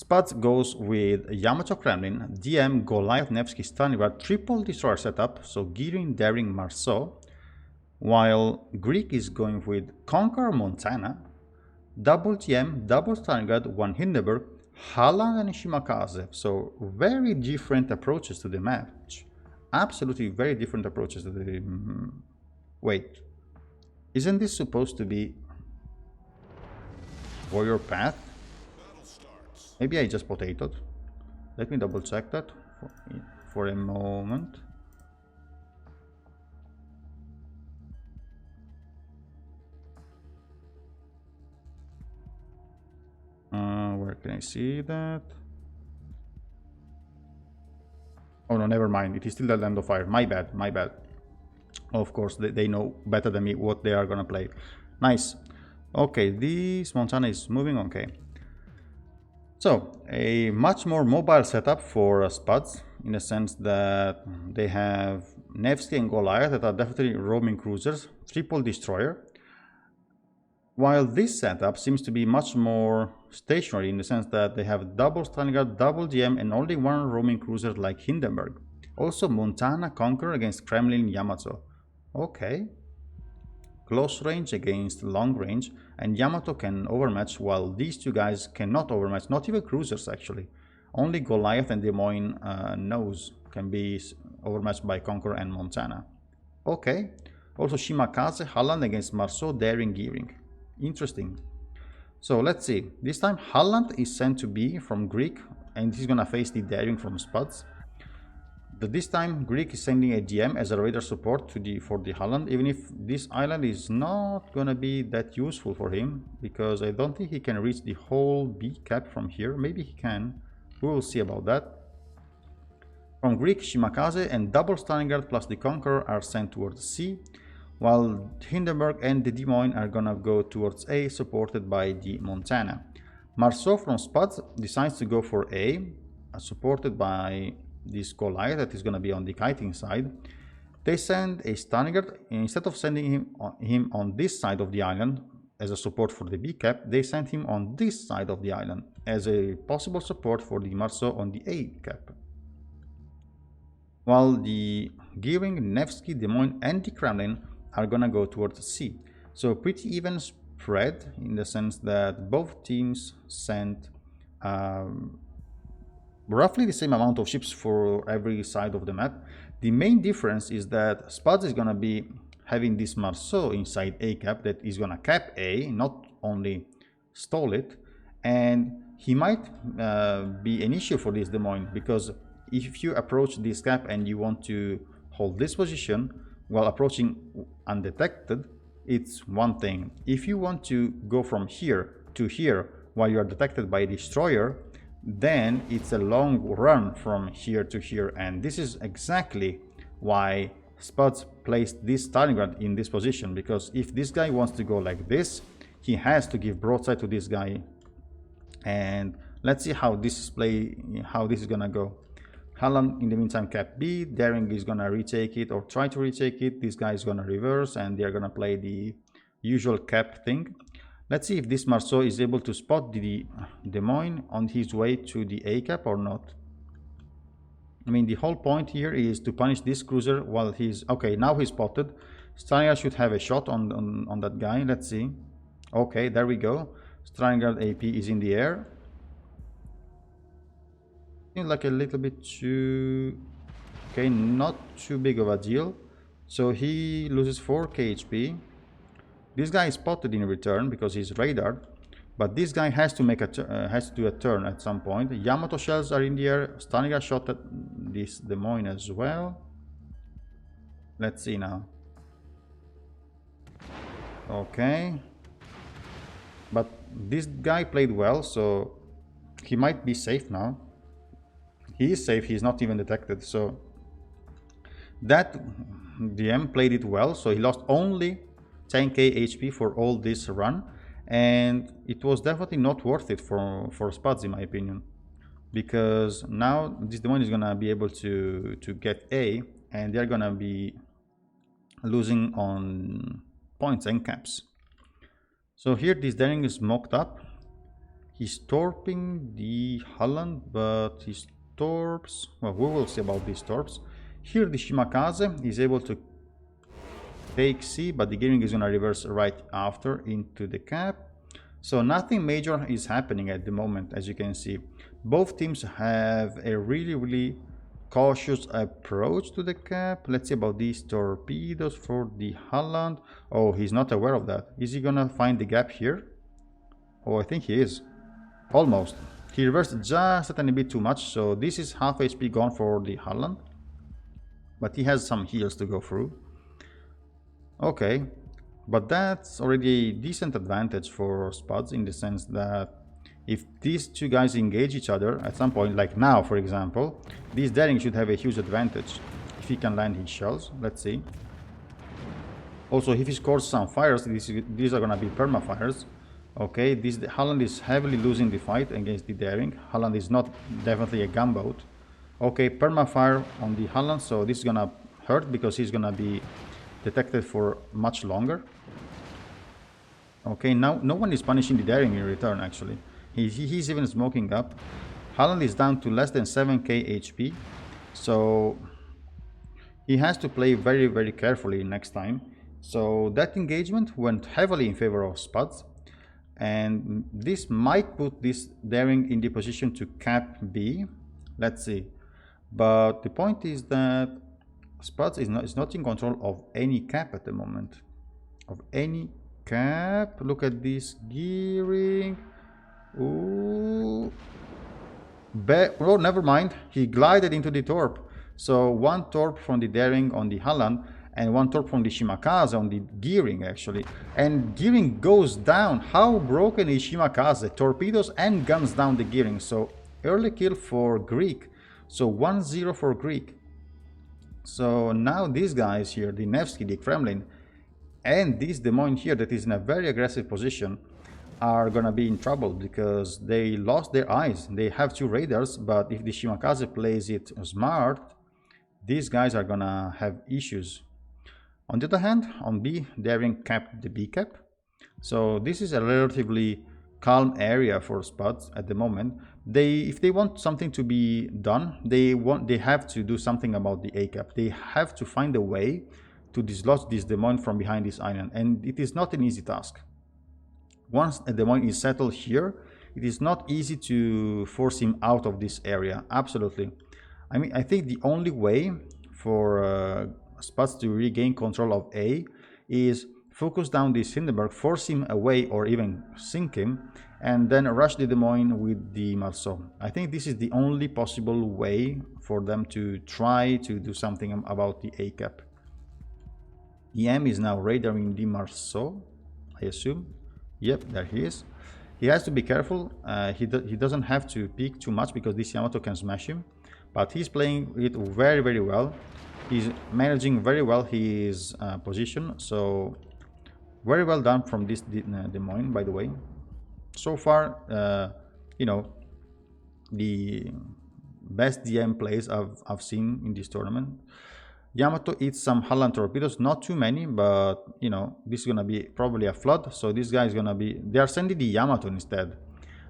SPUDS goes with Yamato Kremlin, DM, Goliath, Nevsky, Stalingrad, triple destroyer setup, so Girin, Daring, Marceau, while Greek is going with Conquer, Montana, double GM, double Stalingrad, one Hindenburg, Halland and Shimakaze. So very different approaches to the match. Absolutely very different approaches to the... Wait, isn't this supposed to be warrior path? Maybe I just potatoed. Let me double check that for a moment. Where can I see that? Oh no, never mind. It is still the Land of Fire. My bad, my bad. Of course, they know better than me what they are gonna play. Nice. Okay, this Montana is moving. Okay. So, a much more mobile setup for SPUDS, in the sense that they have Nevsky and Goliath that are definitely roaming cruisers, triple destroyer, while this setup seems to be much more stationary in the sense that they have double Stalingrad, double GM, and only one roaming cruiser like Hindenburg. Also Montana Conquer against Kremlin Yamato. Okay. Close range against long range, and Yamato can overmatch while these two guys cannot overmatch, not even cruisers actually. Only Goliath and Des Moines nose can be overmatched by Conquer and Montana. Okay. Also Shimakaze, Halland against Marceau, Daring, Gearing. Interesting. So let's see. This time Halland is sent to B from Greek, and he's gonna face the Daring from SPUDS. But this time Greek is sending a GM as a radar support to for the Halland, even if this island is not gonna be that useful for him, because I don't think he can reach the whole B cap from here. Maybe he can. We will see about that. From Greek, Shimakaze and double Stalingrad plus the Conqueror are sent towards C, while Hindenburg and the Des Moines are gonna go towards A, supported by the Montana. Marceau from SPUDS decides to go for A, supported by this Goliath that is gonna be on the kiting side. They send a Stalingrad. Instead of sending him on this side of the island as a support for the B cap, they sent him on this side of the island as a possible support for the Marceau on the A cap. While the Gearing, Nevsky, Des Moines and the Kremlin are gonna go towards C. So pretty even spread in the sense that both teams sent roughly the same amount of ships for every side of the map. The main difference is that SPUDS is gonna be having this Marceau inside A cap that is gonna cap A, not only stall it, and he might be an issue for this Des Moines, because if you approach this cap and you want to hold this position while approaching undetected, it's one thing. If you want to go from here to here while you are detected by a destroyer, then it's a long run from here to here, and this is exactly why SPUDS placed this Stalingrad in this position, because if this guy wants to go like this, he has to give broadside to this guy. And let's see how this is gonna go. Halland in the meantime cap B, Daring is gonna retake it or try to retake it. This guy is gonna reverse and they're gonna play the usual cap thing. Let's see if this Marceau is able to spot the Des Moines on his way to the A cap or not. I mean, the whole point here is to punish this cruiser while he's... Okay, now he's spotted. Stalingrad should have a shot on that guy. Let's see. Okay, there we go. Stalingrad AP is in the air. Like a little bit too... Okay, not too big of a deal. So he loses 4k HP. This guy is spotted in return because he's radared, but this guy has to make has to do a turn at some point. Yamato shells are in the air. Stalingrad shot at this Des Moines as well. Let's see now. Okay, but this guy played well, so he might be safe now. He is safe. He's not even detected. So that DM played it well. So he lost only 10k HP for all this run, and it was definitely not worth it for SPUDS in my opinion, because now this Des Moines is gonna be able to get A, and they're gonna be losing on points and caps. So here this Daring is mocked up. He's torping the Holland, but his torps... Well, we will see about these torps. Here the Shimakaze is able to take C, but the gearing is going to reverse right after into the cap. So nothing major is happening at the moment, as you can see. Both teams have a really cautious approach to the cap. Let's see about these torpedoes for the Holland. Oh, he's not aware of that. Is he gonna find the gap here? Oh, I think he is. Almost. He reversed just a tiny bit too much, so this is half HP gone for the Holland. But he has some heals to go through. Okay, but that's already a decent advantage for SPUDS, in the sense that if these two guys engage each other at some point, like now for example, this daring should have a huge advantage if he can land his shells. Let's see. Also, if he scores some fires, these are gonna be perma fires. Okay, Holland is heavily losing the fight against the daring. Holland is not definitely a gunboat. Okay, perma fire on the Holland, so this is gonna hurt because he's gonna be detected for much longer. Okay, now no one is punishing the daring in return. Actually, he's even smoking up. Holland is down to less than 7k HP, so he has to play very carefully next time. So that engagement went heavily in favor of SPUDS, and this might put this daring in the position to cap B. Let's see. But the point is that SPUDS is not in control of any cap at the moment. Of any cap. Look at this gearing. Ooh. Oh, never mind. He glided into the torp. So one torp from the daring on the Holland and one torp from the Shimakaze on the gearing, actually. And gearing goes down. How broken is Shimakaze? Torpedoes and guns down the gearing. So early kill for Greek. So 1-0 for Greek. So now these guys here, the Nevsky, the Kremlin, and this Des Moines here that is in a very aggressive position, are gonna be in trouble because they lost their eyes. They have two radars, but if the Shimakaze plays it smart, these guys are gonna have issues. On the other hand, on B, daring capped the B cap. So this is a relatively calm area for SPUDS at the moment. If they want something to be done, they have to do something about the A cap. They have to find a way to dislodge this Des Moines from behind this island, and it is not an easy task. Once a Des Moines is settled here, it is not easy to force him out of this area. Absolutely. I mean, I think the only way for SPUDS to regain control of A is focus down this Hindenburg, force him away or even sink him, and then rush the Des Moines with the Marceau. I think this is the only possible way for them to try to do something about the A cap. EM is now radaring the Marceau, I assume. Yep, there he is. He has to be careful. He doesn't have to peek too much because this Yamato can smash him, but he's playing it very well. He's managing very well his position, so very well done from this Des Moines, by the way. So far, you know, the best DM plays I've seen in this tournament. Yamato eats some Holland torpedoes, not too many, but you know, this is gonna be probably a flood. So this guy is gonna be, they are sending the Yamato instead.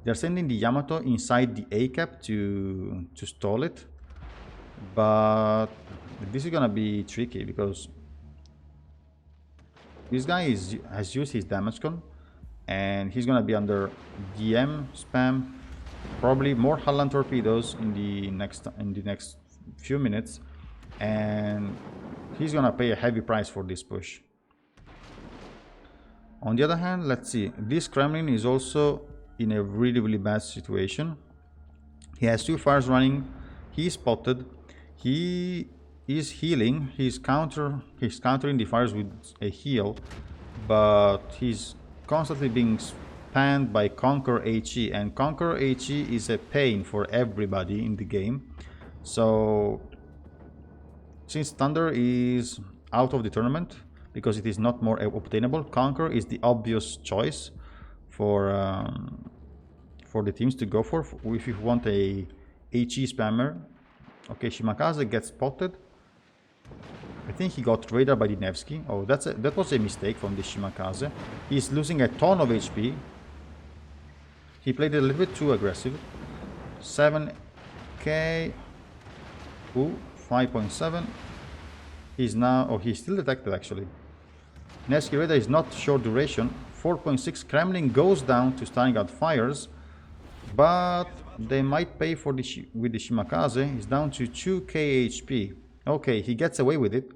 They're sending the Yamato inside the A cap to stall it, but this is gonna be tricky because this guy has used his damage con, and he's gonna be under DM spam, probably more Holland torpedoes in the next few minutes, and he's gonna pay a heavy price for this push. On the other hand, let's see, this Kremlin is also in a really bad situation. He has two fires running. He's spotted. He is healing. He's countering the fires with a heal, but he's constantly being spammed by Conquer HE, and Conquer HE is a pain for everybody in the game. So since Thunder is out of the tournament because it is not more obtainable, Conquer is the obvious choice for the teams to go for if you want a HE spammer. Okay, Shimakaze gets spotted. I think he got radar by the Nevsky. Oh, that was a mistake from the Shimakaze. He's losing a ton of HP. He played it a little bit too aggressive. 7k. Ooh, 5.7. He's now... oh, he's still detected actually. Nevsky radar is not short duration. 4.6. Kremlin goes down to Stalingrad fires. But they might pay for the with the Shimakaze. He's down to 2k HP. Okay, he gets away with it.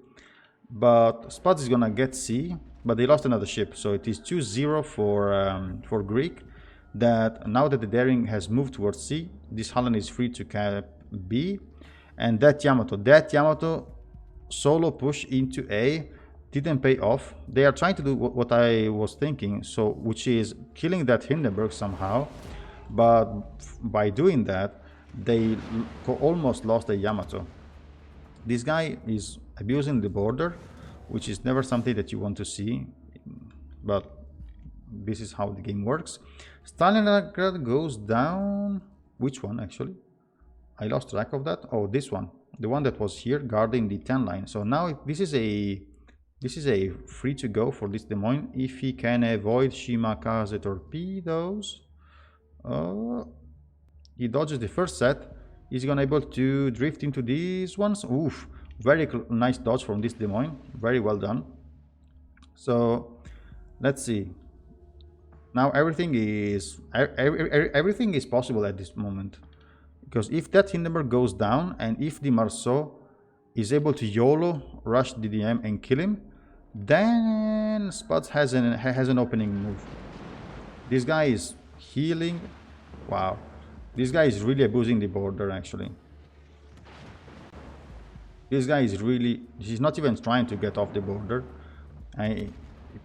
But SPUDS is gonna get C. But they lost another ship. So it is 2-0 for Greek. That now that the daring has moved towards C, this Holland is free to cap B. And that Yamato solo push into A didn't pay off. They are trying to do what I was thinking, so which is killing that Hindenburg somehow. But by doing that, they almost lost the Yamato. This guy is abusing the border, which is never something that you want to see. But this is how the game works. Stalingrad goes down. Which one actually? I lost track of that. Oh, this one, the one that was here guarding the 10 line. So now this is a free to go for this Des Moines if he can avoid Shimakaze torpedoes. He dodges the first set. He's gonna able to drift into these ones. Oof, very nice dodge from this Des Moines. Very well done. So let's see. Now everything is possible at this moment. Because if that Hindenburg goes down, and if the Marceau is able to YOLO rush DDM and kill him, then SPUDS has an opening move. This guy is healing. Wow. This guy is really abusing the border actually. This guy is really... he's not even trying to get off the border. It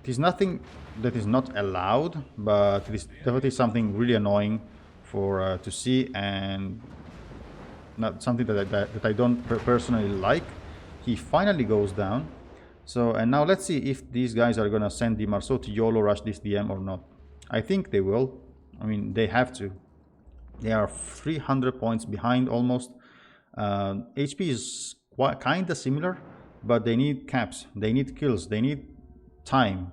is nothing that is not allowed, but it is definitely something really annoying for to see, and not something that I don't personally like. He finally goes down. So, and now let's see if these guys are gonna send the Marceau to YOLO rush this DM or not. I think they will. I mean, they have to. They are 300 points behind almost. HP is kinda similar, but they need caps, they need kills, they need time.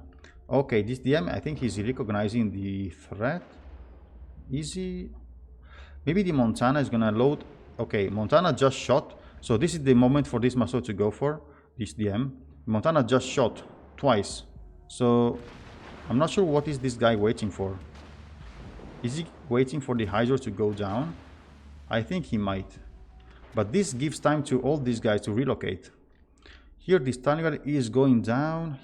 Okay, this DM, I think he's recognizing the threat. Easy. Maybe the Montana is gonna load. Okay, Montana just shot, so this is the moment for this Marceau to go for this DM. Montana just shot twice, so I'm not sure what is this guy waiting for. Is he waiting for the Hydro to go down? I think he might, but this gives time to all these guys to relocate. Here the Stalingrad is going down.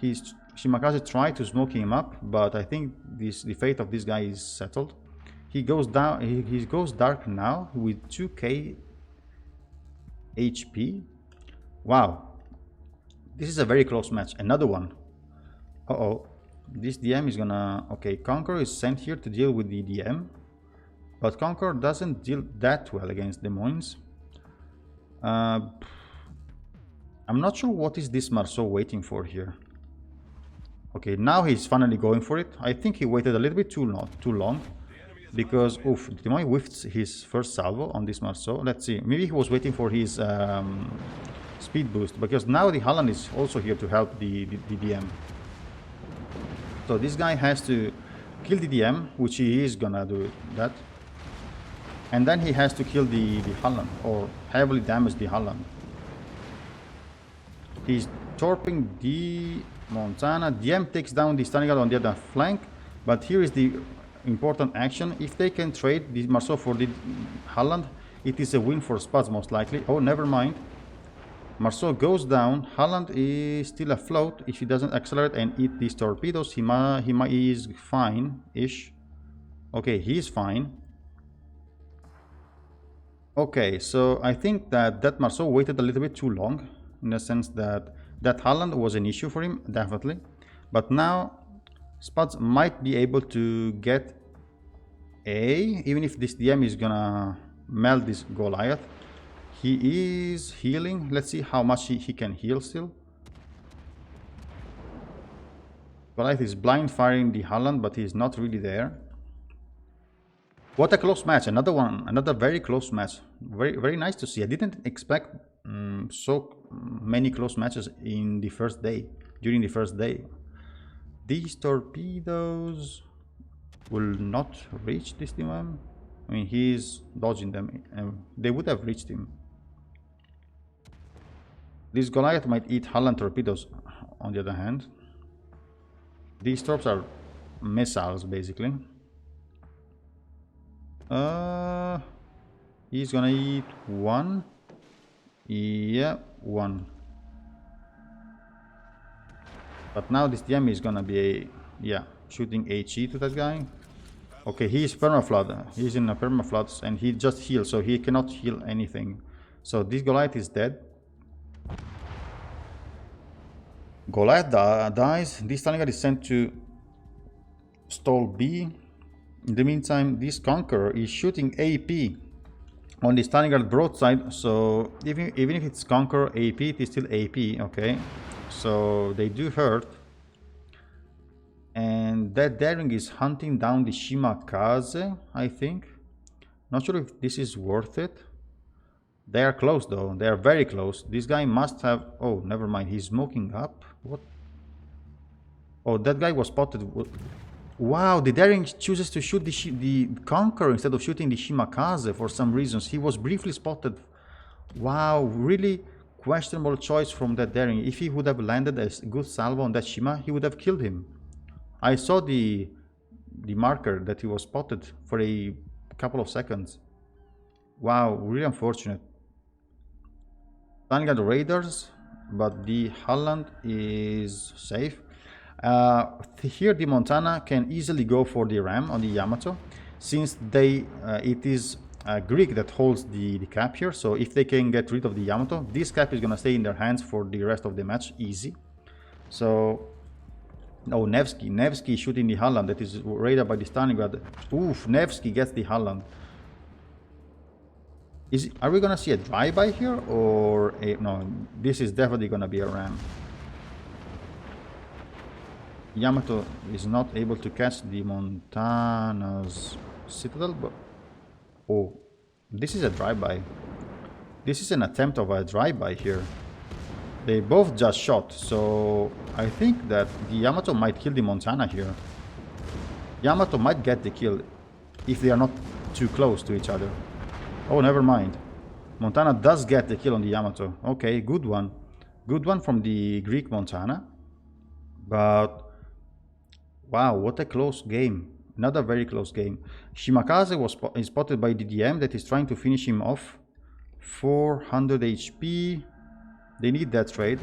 Shimakaze tried to smoke him up, but I think the fate of this guy is settled. He goes down. He goes dark now with 2k HP. Wow, this is a very close match. Another one. Uh-oh, this DM is gonna... okay, Conqueror is sent here to deal with the DM, but Conqueror doesn't deal that well against Des Moines. I'm not sure what is this Marceau waiting for here. Okay, now he's finally going for it. I think he waited a little bit too long. Because, oof, Des Moines whiffed his first salvo on this Marceau. Let's see, maybe he was waiting for his speed boost, because now the Holland is also here to help the DM. So this guy has to kill the DM, which he is gonna do that. And then he has to kill the Holland, or heavily damage the Holland. He's torping the Montana. DM takes down the Stalingrad on the other flank, but here is the important action. If they can trade the Marceau for the Holland, it is a win for SPUDS most likely. Oh, never mind. Marceau goes down. Holland is still afloat. If he doesn't accelerate and eat these torpedoes, he is fine-ish. Okay, he is fine. Okay, so I think that Marceau waited a little bit too long, in the sense that Holland was an issue for him, definitely. But now SPUDS might be able to get A, even if this DM is gonna melt this Goliath. He is healing. Let's see how much he can heal still. Goliath is blind firing the Holland, but he's not really there. What a close match. Another one, another very close match. Very nice to see. I didn't expect so many close matches in the first day, during the first day. These torpedoes, will not reach this team. I mean, he's dodging them, and they would have reached him. This Goliath might eat Holland torpedoes, on the other hand. These torps are missiles, basically. He's gonna eat one. Yeah, one. But now this DM is gonna be shooting HE to that guy. Okay, he's permaflood. He's in a permaflood and he just heals, so he cannot heal anything. So this Goliath is dead. Goliath dies. This Stalingrad is sent to stall B. In the meantime, this Conqueror is shooting AP on the Stalingrad broadside. So even if it's Conqueror AP, it is still AP. Okay, so they do hurt. And that daring is hunting down the Shimakaze, I think. Not sure if this is worth it. They are close though. They are very close. This guy must have... Oh, never mind. He's smoking up. What? Oh, that guy was spotted. Wow, the daring chooses to shoot the Conqueror instead of shooting the Shimakaze for some reasons. He was briefly spotted. Wow, really questionable choice from that daring. If he would have landed a good salvo on that Shima, he would have killed him. I saw the marker that he was spotted for a couple of seconds. Wow, really unfortunate. Stalingrad Raiders, but the Holland is safe. Here the Montana can easily go for the ram on the Yamato, since it is Greek that holds the cap here. So if they can get rid of the Yamato, this cap is gonna stay in their hands for the rest of the match, easy. So... Oh, Nevsky shooting the Holland that is raided by the Stalingrad. Oof, Nevsky gets the Holland. Are we gonna see a drive-by here or a... No, this is definitely gonna be a ram. Yamato is not able to catch the Montana's citadel, but... Oh, this is a drive-by. This is an attempt of a drive-by here. They both just shot, so I think that the Yamato might kill the Montana here. Yamato might get the kill if they are not too close to each other. Oh, never mind. Montana does get the kill on the Yamato. Okay, good one. Good one from the Greek Montana. But, wow, what a close game. Another very close game. Shimakaze was spotted by the DM that is trying to finish him off. 400 HP. They need that trade.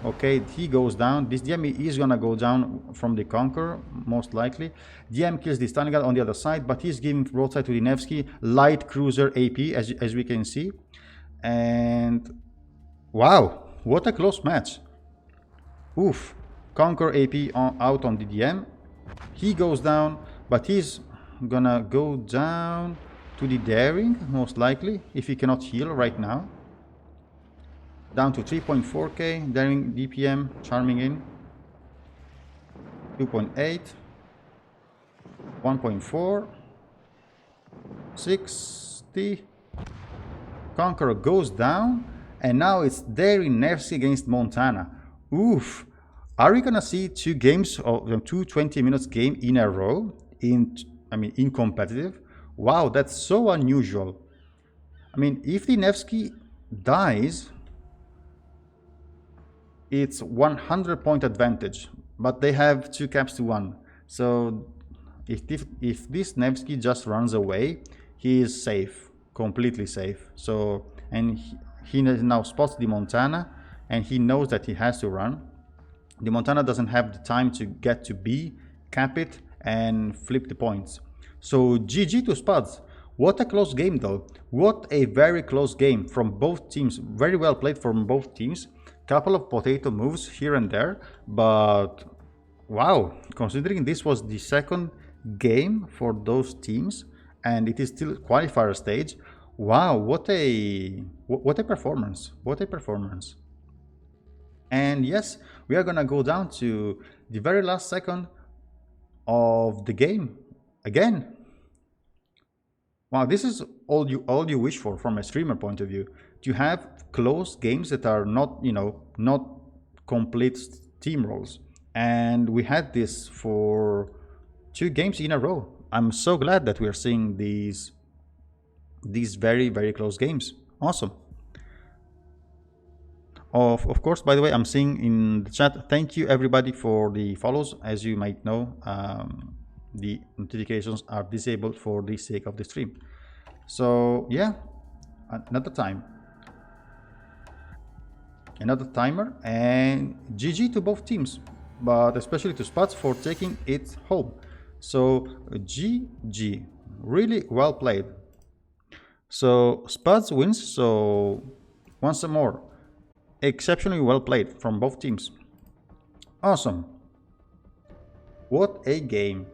Okay, he goes down. This DM is gonna go down from the Conqueror, most likely. DM kills the Stalingrad on the other side, but he's giving broadside to the Nevsky. Light cruiser AP, as we can see. And wow, what a close match. Oof. Conqueror AP out on the DM. He goes down, but he's gonna go down to the Daring, most likely, if he cannot heal right now. Down to 3.4k, Daring DPM, charming in. 2.8. 1.4. 60. Conqueror goes down, and now it's Daring Nevsky against Montana. Oof. Are we gonna see two games of 2 minutes game in a row in competitive? Wow, that's so unusual. I mean, if the Nevsky dies, it's 100-point advantage, but they have 2 caps to 1. So if this Nevsky just runs away, he is safe, completely safe. So, and he now spots the Montana, and he knows that he has to run. The Montana doesn't have the time to get to B, cap it, and flip the points. So GG to SPUDS. What a close game though. What a very close game from both teams. Very well played from both teams. Couple of potato moves here and there, but wow, considering this was the second game for those teams and it is still qualifier stage, wow, what a performance. What a performance. And yes, we are gonna go down to the very last second of the game again. Wow, this is all you wish for from a streamer point of view, to have close games that are not, not complete steamrolls. And we had this for 2 games in a row. I'm so glad that we are seeing these very, very close games. Awesome. Of course, by the way, I'm seeing in the chat, thank you everybody for the follows. As you might know, the notifications are disabled for the sake of the stream. So yeah, another timer, and GG to both teams, but especially to SPUDS for taking it home. So GG, really well played. So SPUDS wins. So once more, exceptionally well played from both teams. Awesome. What a game.